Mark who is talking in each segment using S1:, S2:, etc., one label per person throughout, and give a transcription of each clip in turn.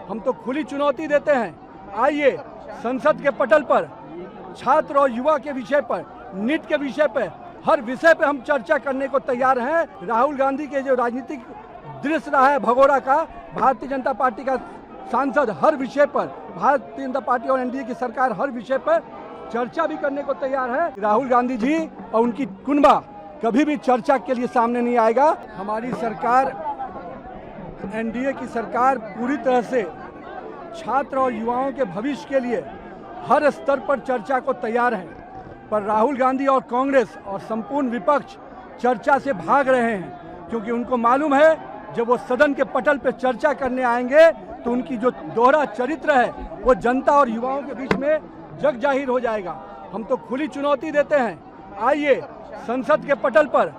S1: हम तो खुली चुनौती देते हैं। आइए संसद के पटल पर छात्र और युवा के विषय पर, नीट के विषय पर, हर विषय पर हम चर्चा करने को तैयार हैं। राहुल गांधी के जो राजनीतिक दृश्य रहा है भगोड़ा का, भारतीय जनता पार्टी का सांसद हर विषय पर, भारतीय जनता पार्टी और एनडीए की सरकार हर विषय पर चर्चा भी करने को तैयार है। राहुल गांधी जी और उनकी कुनबा कभी भी चर्चा के लिए सामने नहीं आएगा। हमारी सरकार, एनडीए की सरकार पूरी तरह से छात्र और युवाओं के भविष्य के लिए हर स्तर पर चर्चा को तैयार है, पर राहुल गांधी और कांग्रेस और संपूर्ण विपक्ष चर्चा से भाग रहे हैं, क्योंकि उनको मालूम है जब वो सदन के पटल पर चर्चा करने आएंगे तो उनकी जो दोहरा चरित्र है वो जनता और युवाओं के बीच में जग जाहिर हो जाएगा। हम तो खुली चुनौती देते हैं। आइए संसद के पटल पर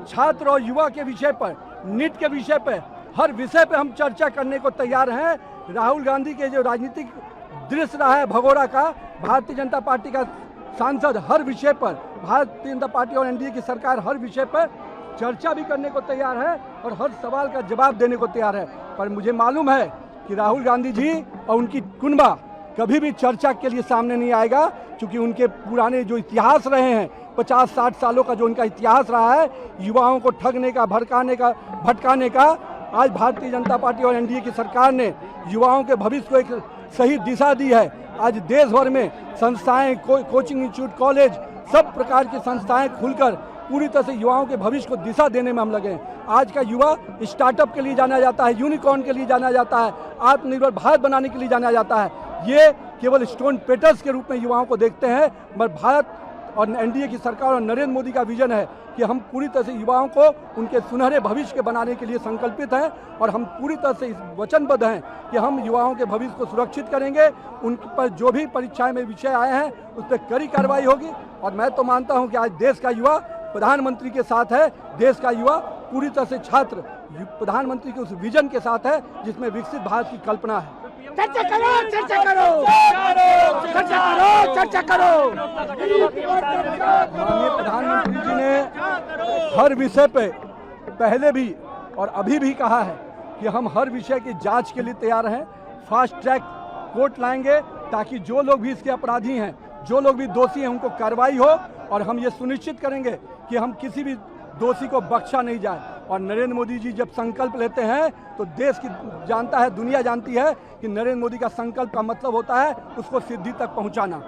S1: छात्र और युवा के विषय पर, नीट के विषय पर, हर विषय पर हम चर्चा करने को तैयार हैं। राहुल गांधी के जो राजनीतिक दृश्य रहा है भगोड़ा का, भारतीय जनता पार्टी का सांसद हर विषय पर, भारतीय जनता पार्टी और एनडीए की सरकार हर विषय पर चर्चा भी करने को तैयार है और हर सवाल का जवाब देने को तैयार है। पर मुझे मालूम है कि राहुल गांधी जी और उनकी कुनबा कभी भी चर्चा के लिए सामने नहीं आएगा, क्योंकि उनके पुराने जो इतिहास रहे हैं, 50-60 सालों का जो उनका इतिहास रहा है युवाओं को ठगने का, भटकाने का, आज भारतीय जनता पार्टी और एनडीए की सरकार ने युवाओं के भविष्य को एक सही दिशा दी है। आज देश भर में संस्थाएं, कोचिंग इंस्टीट्यूट, कॉलेज, सब प्रकार की संस्थाएं खुलकर पूरी तरह से युवाओं के भविष्य को दिशा देने में हम लगे हैं। आज का युवा स्टार्टअप के लिए जाना जाता है, यूनिकॉर्न के लिए जाना जाता है, आत्मनिर्भर भारत बनाने के लिए जाना जाता है। ये केवल स्टोन पेटर्स के रूप में युवाओं को देखते हैं, मगर भारत और एनडीए की सरकार और नरेंद्र मोदी का विजन है कि हम पूरी तरह से युवाओं को उनके सुनहरे भविष्य के बनाने के लिए संकल्पित हैं और हम पूरी तरह से वचनबद्ध हैं कि हम युवाओं के भविष्य को सुरक्षित करेंगे। उन पर जो भी परीक्षाएं में विषय आए हैं उस पर कड़ी कार्रवाई होगी। और मैं तो मानता हूं कि आज देश का युवा प्रधानमंत्री के साथ है, देश का युवा पूरी तरह से छात्र प्रधानमंत्री के उस विजन के साथ है जिसमें विकसित भारत की कल्पना है।
S2: चर्चा करो, चर्चा करो, चर्चा करो, चर्चा करो।
S1: माननीय प्रधानमंत्री जी ने हर विषय पे पहले भी और अभी भी कहा है कि हम हर विषय की जांच के लिए तैयार हैं। फास्ट ट्रैक कोर्ट लाएंगे ताकि जो लोग भी इसके अपराधी हैं, जो लोग भी दोषी हैं, उनको कार्रवाई हो और हम ये सुनिश्चित करेंगे कि हम किसी भी दोषी को बख्शा नहीं जाए। और नरेंद्र मोदी जी जब संकल्प लेते हैं तो देश की जानता है, दुनिया जानती है कि नरेंद्र मोदी का संकल्प का मतलब होता है उसको सिद्धि तक पहुंचाना।